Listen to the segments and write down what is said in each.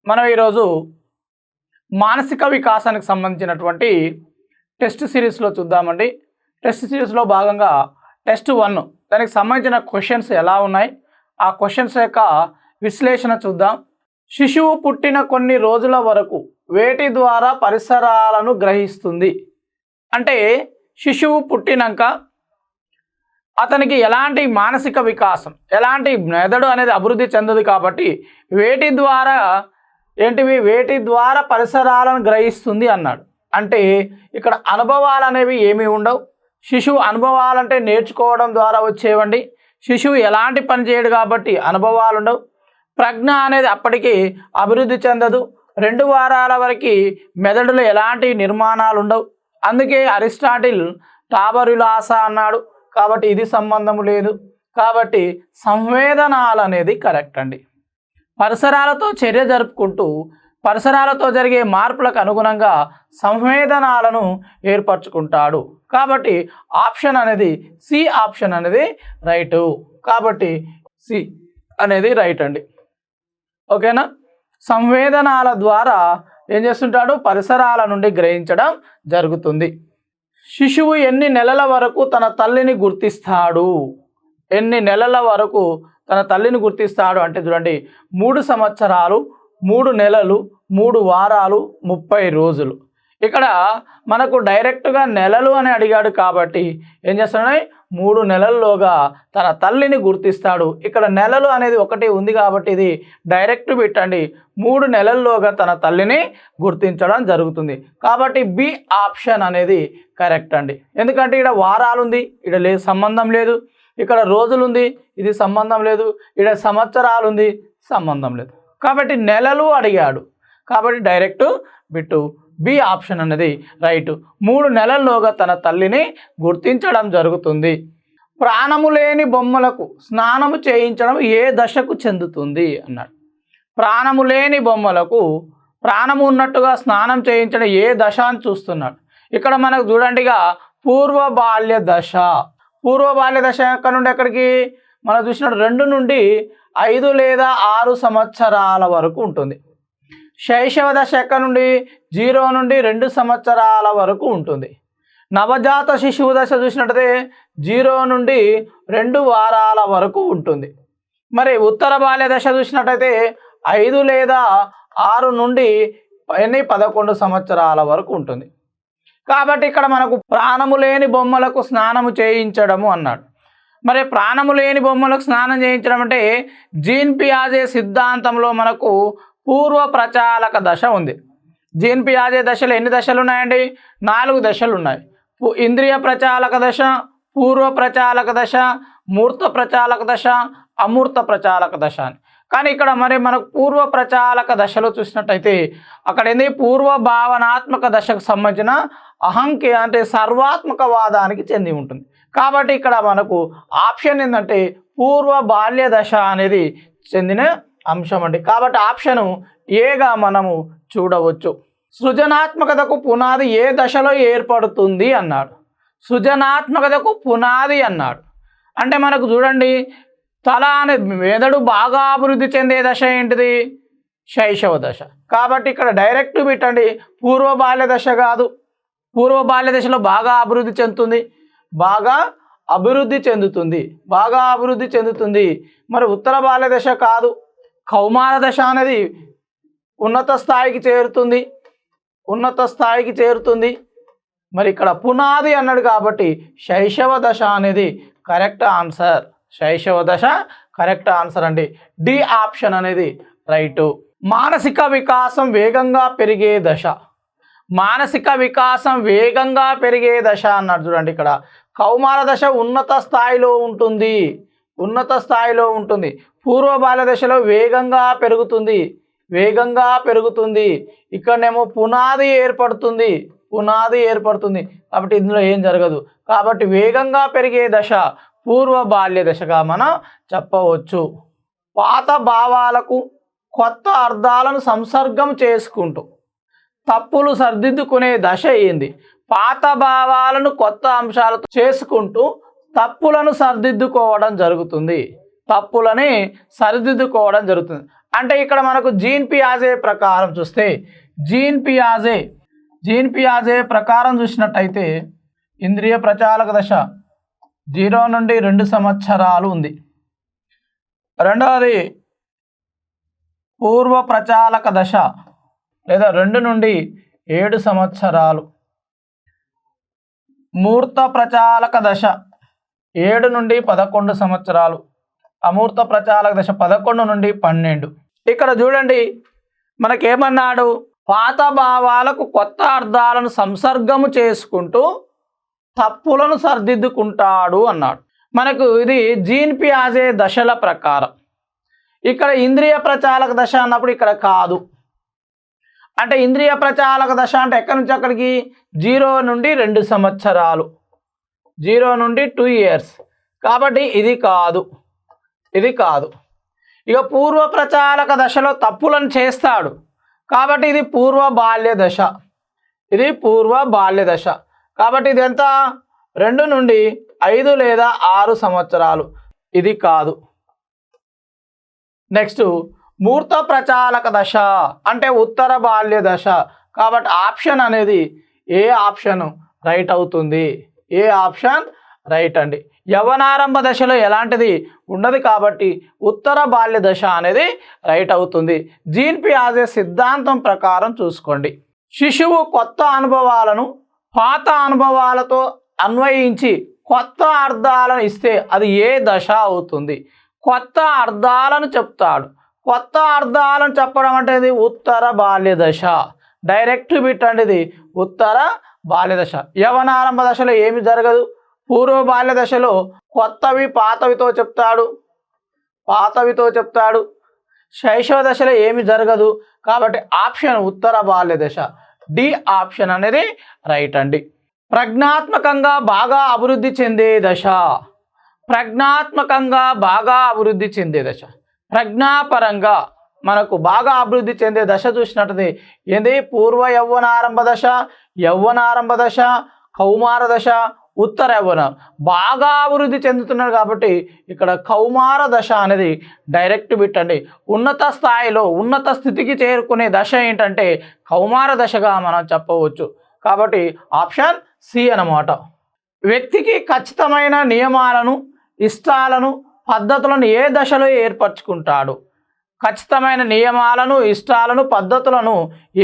మనం ఈరోజు మానసిక వికాసానికి సంబంధించినటువంటి టెస్ట్ సిరీస్లో చూద్దామండి. టెస్ట్ సిరీస్లో భాగంగా టెస్ట్ 1 దానికి సంబంధించిన క్వశ్చన్స్ ఎలా ఉన్నాయి, ఆ క్వశ్చన్స్ యొక్క విశ్లేషణ చూద్దాం. శిశువు పుట్టిన కొన్ని రోజుల వరకు వేటి ద్వారా పరిసరాలను గ్రహిస్తుంది. అంటే శిశువు పుట్టినాక అతనికి ఎలాంటి మానసిక వికాసం, ఎలాంటి మెదడు అనేది అభివృద్ధి చెందదు కాబట్టి వేటి ద్వారా పరిసరాలను గ్రహిస్తుంది అన్నాడు. అంటే ఇక్కడ అనుభవాలు అనేవి ఏమీ ఉండవు. శిశువు అనుభవాలంటే నేర్చుకోవడం ద్వారా వచ్చేవండి. శిశువు ఎలాంటి పని చేయడు కాబట్టి అనుభవాలు ఉండవు. ప్రజ్ఞ అనేది అప్పటికి అభివృద్ధి చెందదు. 2 వారాల వరకు మెదడులో ఎలాంటి నిర్మాణాలు ఉండవు. అందుకే అరిస్టాటిల్ టాబరులాస అన్నాడు. కాబట్టి ఇది సంబంధం లేదు. కాబట్టి సంవేదనాలు అనేది కరెక్ట్ అండి. పరిసరాలతో చర్య జరుపుకుంటూ పరిసరాలతో జరిగే మార్పులకు అనుగుణంగా సంవేదనాలను ఏర్పరచుకుంటాడు. కాబట్టి ఆప్షన్ అనేది సి ఆప్షన్ అనేది రైటు. కాబట్టి సి అనేది రైట్ అండి. ఓకేనా? సంవేదనాల ద్వారా ఏం చేస్తుంటాడు? పరిసరాల నుండి గ్రహించడం జరుగుతుంది. శిశువు ఎన్ని నెలల వరకు తన తల్లిని గుర్తిస్తాడు? ఎన్ని నెలల వరకు తన తల్లిని గుర్తిస్తాడు అంటే చూడండి, 3 సంవత్సరాలు 3 నెలలు 3 వారాలు 30 రోజులు. ఇక్కడ మనకు డైరెక్ట్గా నెలలు అని అడిగాడు కాబట్టి ఏం చేస్తున్నాడు? 3 నెలల్లోగా తన తల్లిని గుర్తిస్తాడు. ఇక్కడ నెలలు అనేది ఒకటి ఉంది కాబట్టి ఇది డైరెక్ట్ పెట్టండి. 3 నెలల్లోగా తన తల్లిని గుర్తించడం జరుగుతుంది. కాబట్టి బి ఆప్షన్ అనేది కరెక్ట్ అండి. ఎందుకంటే ఇక్కడ వారాలు ఉంది, ఇక్కడ లేదు, సంబంధం లేదు. ఇక్కడ రోజులు ఉంది, ఇది సంబంధం లేదు. ఇక్కడ సంవత్సరాలు ఉంది, సంబంధం లేదు. కాబట్టి నెలలు అడిగాడు కాబట్టి డైరెక్ట్ బిట్టు బి ఆప్షన్ అనేది రైట్. 3 నెలల్లోగా తన తల్లిని గుర్తించడం జరుగుతుంది. ప్రాణము లేని బొమ్మలకు స్నానము చేయించడం ఏ దశకు చెందుతుంది అన్నాడు. ప్రాణము లేని బొమ్మలకు ప్రాణము ఉన్నట్టుగా స్నానం చేయించడం ఏ దశ అని చూస్తున్నాడు. ఇక్కడ మనకు చూడండిగా పూర్వ బాల్య దశ. పూర్వ బాల్య దశ ఎక్కడి నుండి ఎక్కడికి మనం చూసినట్టు 2 నుండి 5 లేదా 6 సంవత్సరాల వరకు ఉంటుంది. శైశవ దశ ఎక్కడి నుండి 0 నుండి 2 సంవత్సరాల వరకు ఉంటుంది. నవజాత శిశువు దశ చూసినట్టయితే 0 నుండి 2 వారాల వరకు ఉంటుంది. మరి ఉత్తర బాల్య దశ చూసినట్టయితే 5 లేదా 6 నుండి 11 సంవత్సరాల వరకు ఉంటుంది. కాబట్టి ఇక్కడ మనకు ప్రాణము లేని బొమ్మలకు స్నానము చేయించడము అన్నాడు. మరి ప్రాణము లేని బొమ్మలకు స్నానం చేయించడం అంటే జీన్ పియాజే సిద్ధాంతంలో మనకు పూర్వ ప్రచాలక దశ ఉంది. జీన్ పియాజే దశలో ఎన్ని దశలు ఉన్నాయండి? 4 దశలు ఉన్నాయి. ఇంద్రియ ప్రచాలక దశ, పూర్వ ప్రచాలక దశ, మూర్త ప్రచాలక దశ, అమూర్త ప్రచాలక దశ అని. కానీ ఇక్కడ మరి మనకు పూర్వ ప్రచాలక దశలో చూసినట్టయితే అక్కడ ఏంది? పూర్వ భావనాత్మక దశకు సంబంధించిన అంటే సర్వాత్మకవాదానికి చెంది ఉంటుంది. కాబట్టి ఇక్కడ మనకు ఆప్షన్ ఏంటంటే పూర్వ బాల్య దశ అనేది చెందిన అంశం అండి. కాబట్టి ఆప్షను ఏగా మనము చూడవచ్చు. సృజనాత్మకతకు పునాది ఏ దశలో ఏర్పడుతుంది అన్నాడు. సృజనాత్మకతకు పునాది అన్నాడు అంటే మనకు చూడండి, తల అనే మెదడు బాగా అభివృద్ధి చెందే దశ ఏంటిది? శైశవ దశ. కాబట్టి ఇక్కడ డైరెక్ట్ పెట్టండి, పూర్వ బాల్య దశ కాదు. పూర్వ బాల్య దశలో బాగా అభివృద్ధి చెందుతుంది, బాగా అభివృద్ధి చెందుతుంది. మరి ఉత్తర బాల్య దశ కాదు. కౌమార దశ అనేది ఉన్నత స్థాయికి చేరుతుంది. మరి ఇక్కడ పునాది అన్నాడు కాబట్టి శైశవ దశ అనేది కరెక్ట్ ఆన్సర్. శైశవ దశ కరెక్ట్ ఆన్సర్ అండి. డి ఆప్షన్ అనేది రైటు. మానసిక వికాసం వేగంగా పెరిగే దశ. మానసిక వికాసం వేగంగా పెరిగే దశ అన్నాడు చూడండి. ఇక్కడ కౌమార దశ ఉన్నత స్థాయిలో ఉంటుంది. పూర్వ బాల్య దశలో వేగంగా పెరుగుతుంది. ఇక్కడనేమో పునాది ఏర్పడుతుంది. కాబట్టి ఇందులో ఏం జరగదు. కాబట్టి వేగంగా పెరిగే దశ పూర్వ బాల్య దశగా మనం చెప్పవచ్చు. పాత భావాలకు కొత్త అర్థాలను సంసర్గం చేసుకుంటూ తప్పులు సరిదిద్దుకునే దశ ఏంది? పాత భావాలను కొత్త అంశాలతో చేసుకుంటూ తప్పులను సరిదిద్దుకోవడం జరుగుతుంది. అంటే ఇక్కడ మనకు జీన్ పియాజే ప్రకారం చూస్తే జీన్ పియాజే ప్రకారం చూసినట్టయితే ఇంద్రియ ప్రచాలక దశ 0 నుండి 2 సంవత్సరాలు ఉంది. రెండవది పూర్వ ప్రచాలక దశ లేదా 2 నుండి 7 సంవత్సరాలు. మూర్త ప్రచాలక దశ 7 నుండి 11 సంవత్సరాలు. అమూర్త ప్రచాలక దశ 11 నుండి 12. ఇక్కడ చూడండి మనకేమన్నాడు, పాత భావాలకు కొత్త అర్థాలను సంసర్గము చేసుకుంటూ తప్పులను సరిదిద్దుకుంటాడు అన్నాడు. మనకు ఇది జీన్ పియాజే దశల ప్రకారం. ఇక్కడ ఇంద్రియ ప్రచాలక దశ అన్నప్పుడు ఇక్కడ కాదు. అంటే ఇంద్రియ ప్రచాలక దశ అంటే ఎక్కడి నుంచి అక్కడికి 0 నుండి 2 సంవత్సరాలు, 0 నుండి 2 years. కాబట్టి ఇది కాదు. ఇక పూర్వ ప్రచాలక దశలో తప్పులను చేస్తాడు కాబట్టి ఇది పూర్వ బాల్య దశ. కాబట్టి ఇది ఎంత, 2 నుండి 5 లేదా 6 సంవత్సరాలు. ఇది కాదు. నెక్స్ట్ మూర్త ప్రచాలక దశ అంటే ఉత్తర బాల్య దశ. కాబట్టి ఆప్షన్ అనేది ఏ ఆప్షన్ రైట్ అవుతుంది, ఏ ఆప్షన్ రైట్ అండి. యవ్వనారంభ దశలో ఎలాంటిది ఉండదు కాబట్టి ఉత్తర బాల్య దశ అనేది రైట్ అవుతుంది. జీన్ పియాజే సిద్ధాంతం ప్రకారం చూసుకోండి, శిశువు కొత్త అనుభవాలను పాత అనుభవాలతో అన్వయించి కొత్త అర్థాలను ఇస్తే అది ఏ దశ అవుతుంది? కొత్త అర్థాలను చెప్తాడు. కొత్త అర్థాలను చెప్పడం అంటే ఇది ఉత్తర బాల్య దశ. డైరెక్ట్ బిట్ అంటే ఇది ఉత్తర బాల్య దశ. యవ్వనారంభ దశలో ఏమి జరగదు. పూర్వ బాల్య దశలో కొత్తవి పాతవితో చెప్తాడు. శైశవ దశలో ఏమి జరగదు. కాబట్టి ఆప్షన్ ఉత్తర బాల్య దశ, డి ఆప్షన్ అనేది రైట్ అండి. ప్రజ్ఞాత్మకంగా బాగా అభివృద్ధి చెందే దశ. ప్రజ్ఞాపరంగా మనకు బాగా అభివృద్ధి చెందే దశ చూసినట్టు ఏంది, పూర్వ యవ్వనారంభ దశ, కౌమార దశ, ఉత్తర యవ్వనం. బాగా అభివృద్ధి చెందుతున్నారు కాబట్టి ఇక్కడ కౌమార దశ అనేది డైరెక్ట్ బిట్ అండి. ఉన్నత స్థాయిలో ఉన్నత స్థితికి చేరుకునే దశ ఏంటంటే కౌమార దశగా మనం చెప్పవచ్చు. కాబట్టి ఆప్షన్ సి అన్నమాట. వ్యక్తికి ఖచ్చితమైన నియమాలను, ఇష్టాలను, పద్ధతులను ఏ దశలో ఏర్పరచుకుంటాడు? ఖచ్చితమైన నియమాలను, ఇష్టాలను, పద్ధతులను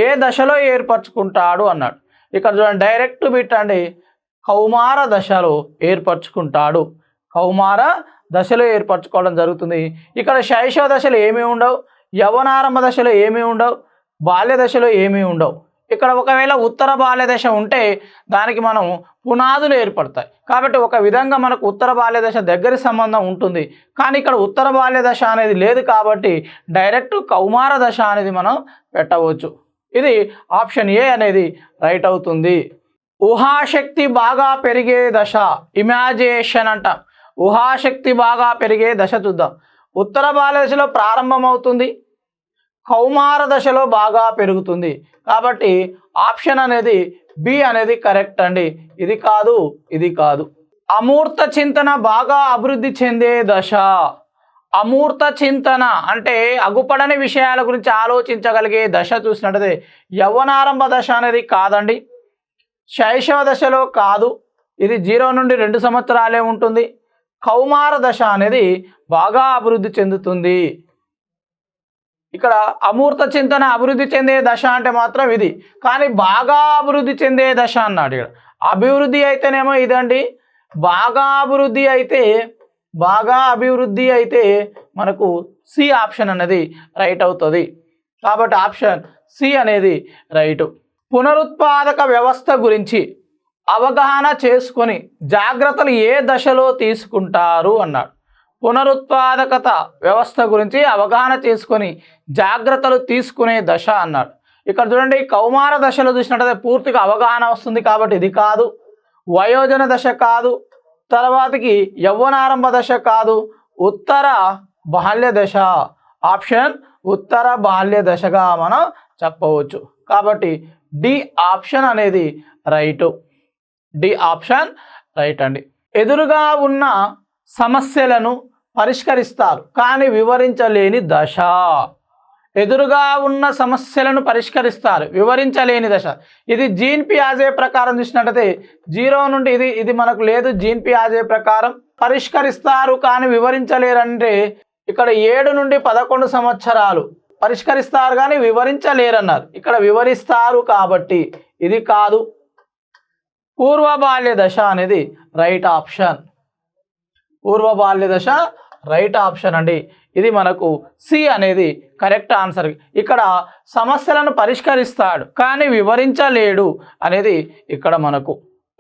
ఏ దశలో ఏర్పరచుకుంటాడు అన్నాడు. ఇక్కడ చూడండి డైరెక్ట్ బిట్ అండి, కౌమార దశలో ఏర్పరచుకుంటాడు. కౌమార దశలో ఏర్పరచుకోవడం జరుగుతుంది. ఇక్కడ శైశవ దశలో ఏమీ ఉండవు, యవ్వనారంభ దశలో ఏమీ ఉండవు, బాల్య దశలో ఏమీ ఉండవు. ఇక్కడ ఒకవేళ ఉత్తర బాల్య దశ ఉంటే దానికి మనం పునాదులు ఏర్పడతాయి. కాబట్టి ఒక విధంగా మనకు ఉత్తర బాల్య దశ దగ్గర సంబంధం ఉంటుంది. కానీ ఇక్కడ ఉత్తర బాల్య దశ అనేది లేదు కాబట్టి డైరెక్ట్ కౌమార దశ అనేది మనం పెట్టవచ్చు. ఇది ఆప్షన్ ఏ అనేది రైట్ అవుతుంది. ఊహాశక్తి బాగా పెరిగే దశ, ఇమాజినేషన్ అంట. ఊహాశక్తి బాగా పెరిగే దశ చూద్దాం. ఉత్తర బాల్య దశలో ప్రారంభమవుతుంది, కౌమార దశలో బాగా పెరుగుతుంది. కాబట్టి ఆప్షన్ అనేది బి అనేది కరెక్ట్ అండి. ఇది కాదు. అమూర్త చింతన బాగా అభివృద్ధి చెందే దశ. అమూర్త చింతన అంటే అగుపడని విషయాల గురించి ఆలోచించగలిగే దశ చూసినట్టయితే యవ్వనారంభ దశ అనేది కాదండి. శైశవ దశలో కాదు, ఇది 0 నుండి 2 సంవత్సరాలే ఉంటుంది. కౌమార దశ అనేది బాగా అభివృద్ధి చెందుతుంది. ఇక్కడ అమూర్త చింతన అభివృద్ధి చెందే దశ అంటే మాత్రం ఇది, కానీ బాగా అభివృద్ధి చెందే దశ అన్నాడు. ఇక్కడ అభివృద్ధి అయితేనేమో ఇదండి, బాగా అభివృద్ధి అయితే మనకు సి ఆప్షన్ అనేది రైట్ అవుతుంది. కాబట్టి ఆప్షన్ సి అనేది రైటు. పునరుత్పాదక వ్యవస్థ గురించి అవగాహన చేసుకొని జాగ్రత్తలు ఏ దశలో తీసుకుంటారు అన్నాడు. పునరుత్పాదకత వ్యవస్థ గురించి అవగాహన చేసుకొని జాగ్రత్తలు తీసుకునే దశ అన్నాడు. ఇక్కడ చూడండి కౌమార దశలో చూసినట్టయితే పూర్తిగా అవగాహన వస్తుంది కాబట్టి ఇది కాదు. వయోజన దశ కాదు, తర్వాతకి యవ్వనారంభ దశ కాదు, ఉత్తర బాల్య దశ. ఆప్షన్ ఉత్తర బాల్య దశగా మనం చెప్పవచ్చు. కాబట్టి డి ఆప్షన్ అనేది రైటు. డి ఆప్షన్ రైట్ అండి. ఎదురుగా ఉన్న సమస్యలను పరిష్కరిస్తారు కానీ వివరించలేని దశ. ఎదురుగా ఉన్న సమస్యలను పరిష్కరిస్తారు. వివరించలేని దశ. ఇది జీన్ పియాజే ప్రకారం చూసినట్టయితే 0 నుండి ఇది మనకు లేదు. జీన్ పియాజే ప్రకారం పరిష్కరిస్తారు కానీ వివరించలేరంటే ఇక్కడ 7 నుండి 11 సంవత్సరాలు పరిష్కరిస్తారు కానీ వివరించలేరన్నారు. ఇక్కడ వివరిస్తారు కాబట్టి ఇది కాదు. పూర్వ బాల్య దశ అనేది రైట్ ఆప్షన్. పూర్వ బాల్య దశ రైట్ ఆప్షన్ అండి. ఇది మనకు సి అనేది కరెక్ట్ ఆన్సర్. ఇక్కడ సమస్యలను పరిష్కరిస్తాడు కానీ వివరించలేడు అనేది ఇక్కడ మనకు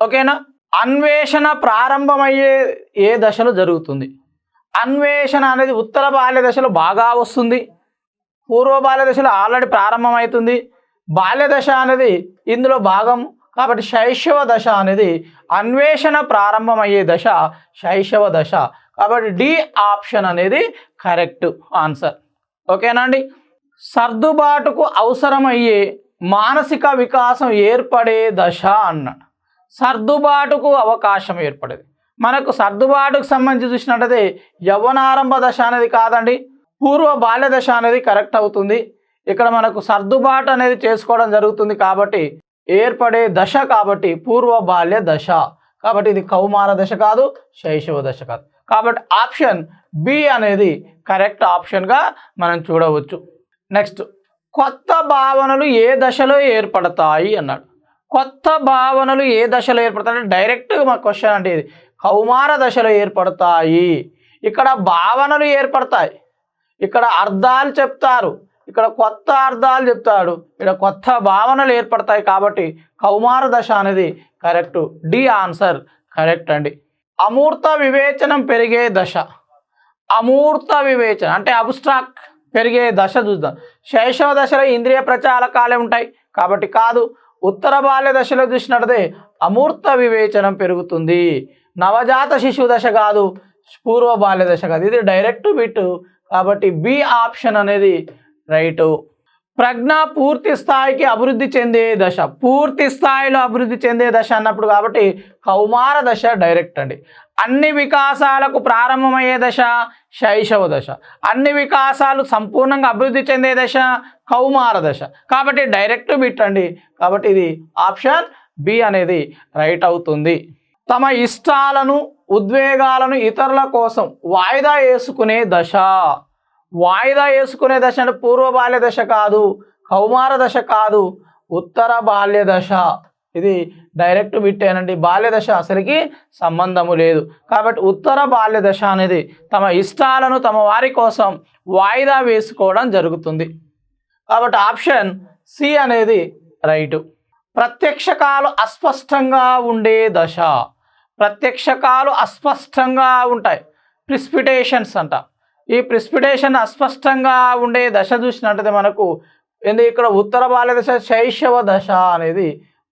ఓకేనా. అన్వేషణ ప్రారంభమయ్యే ఏ దశలో జరుగుతుంది? అన్వేషణ అనేది ఉత్తర బాల్య దశలో బాగా వస్తుంది. పూర్వ బాల్య దశలో ఆల్రెడీ ప్రారంభమవుతుంది. బాల్య దశ అనేది ఇందులో భాగం కాబట్టి శైశవ దశ అనేది అన్వేషణ ప్రారంభమయ్యే దశ శైశవ దశ. కాబట్టి డి ఆప్షన్ అనేది కరెక్ట్ ఆన్సర్. ఓకేనా అండి. సర్దుబాటుకు అవసరమయ్యే మానసిక వికాసం ఏర్పడే దశ అన్నాడు. సర్దుబాటుకు అవకాశం ఏర్పడేది. మనకు సర్దుబాటుకు సంబంధించి చూసినట్టయితే యవ్వనారంభ దశ అనేది కాదండి, పూర్వ బాల్య దశ అనేది కరెక్ట్ అవుతుంది. ఇక్కడ మనకు సర్దుబాటు అనేది చేసుకోవడం జరుగుతుంది కాబట్టి ఏర్పడే దశ కాబట్టి పూర్వ బాల్య దశ. కాబట్టి ఇది కౌమార దశ కాదు, శైశవ దశ కాదు. కాబట్టి ఆప్షన్ బి అనేది కరెక్ట్ ఆప్షన్గా మనం చూడవచ్చు. నెక్స్ట్, కొత్త భావనలు ఏ దశలో ఏర్పడతాయి అన్నాడు. కొత్త భావనలు ఏ దశలో ఏర్పడతాయి అంటే డైరెక్ట్గా మా క్వశ్చన్ అంటే ఇది కౌమార దశలో ఏర్పడతాయి. ఇక్కడ భావనలు ఏర్పడతాయి, ఇక్కడ అర్థాలు చెప్తారు, ఇక్కడ కొత్త అర్థాలు చెప్తాడు, ఇక్కడ కొత్త భావనలు ఏర్పడతాయి. కాబట్టి కౌమార దశ అనేది కరెక్ట్. డి ఆన్సర్ కరెక్ట్ అండి. అమూర్త వివేచనం పెరిగే దశ. అమూర్త వివేచన అంటే అబ్స్ట్రాక్ట్ పెరిగే దశ చూద్దాం. శైశవ దశలో ఇంద్రియ ప్రచాలకాలే ఉంటాయి కాబట్టి కాదు. ఉత్తర బాల్య దశలో చూసినట్లయితే అమూర్త వివేచనం పెరుగుతుంది. నవజాత శిశువు దశ కాదు, పూర్వ బాల్య దశ కాదు. ఇది డైరెక్ట్ బిట్ కాబట్టి బి ఆప్షన్ అనేది రైటు. ప్రజ్ఞ పూర్తి స్థాయికి అభివృద్ధి చెందే దశ. పూర్తి స్థాయిలో అభివృద్ధి చెందే దశ అన్నప్పుడు కాబట్టి కౌమార దశ డైరెక్ట్ అండి. అన్ని వికాసాలకు ప్రారంభమయ్యే దశ శైశవ దశ. అన్ని వికాసాలు సంపూర్ణంగా అభివృద్ధి చెందే దశ కౌమార దశ. కాబట్టి డైరెక్ట్ బిట్ అండి. కాబట్టి ఇది ఆప్షన్ బి అనేది రైట్ అవుతుంది. తమ ఇష్టాలను ఉద్వేగాలను ఇతరుల కోసం వాయిదా వేసుకునే దశ. వాయిదా వేసుకునే దశ అంటే పూర్వ బాల్య దశ కాదు, కౌమార దశ కాదు, ఉత్తర బాల్య దశ. ఇది డైరెక్ట్ బిట్టేనండి. బాల్య దశ అసలుకి సంబంధము లేదు. కాబట్టి ఉత్తర బాల్య దశ అనేది తమ ఇష్టాలను తమ వారి కోసం వాయిదా వేసుకోవడం జరుగుతుంది. కాబట్టి ఆప్షన్ సి అనేది రైటు. ప్రత్యక్షకాలు అస్పష్టంగా ఉండే దశ. ప్రత్యక్షకాలు అస్పష్టంగా ఉంటాయి, ప్రిసిపిటేషన్స్ అంట. ఈ ప్రిసిపిటేషన్ అస్పష్టంగా ఉండే దశ చూసినట్టయితే మనకు ఇక్కడ ఉత్తర బాల్య దశ శైశవ దశ అనేది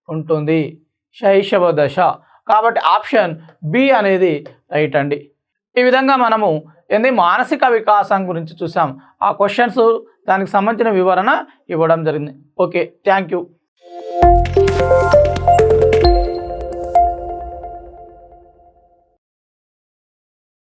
ఉంటుంది. శైశవ దశ. కాబట్టి ఆప్షన్ బి అనేది రైట్ అండి. ఈ విధంగా మనము మానసిక వికాసం గురించి చూసాం. ఆ క్వశ్చన్స్ దానికి సంబంధించిన వివరణ ఇవ్వడం జరిగింది. Okay, thank you.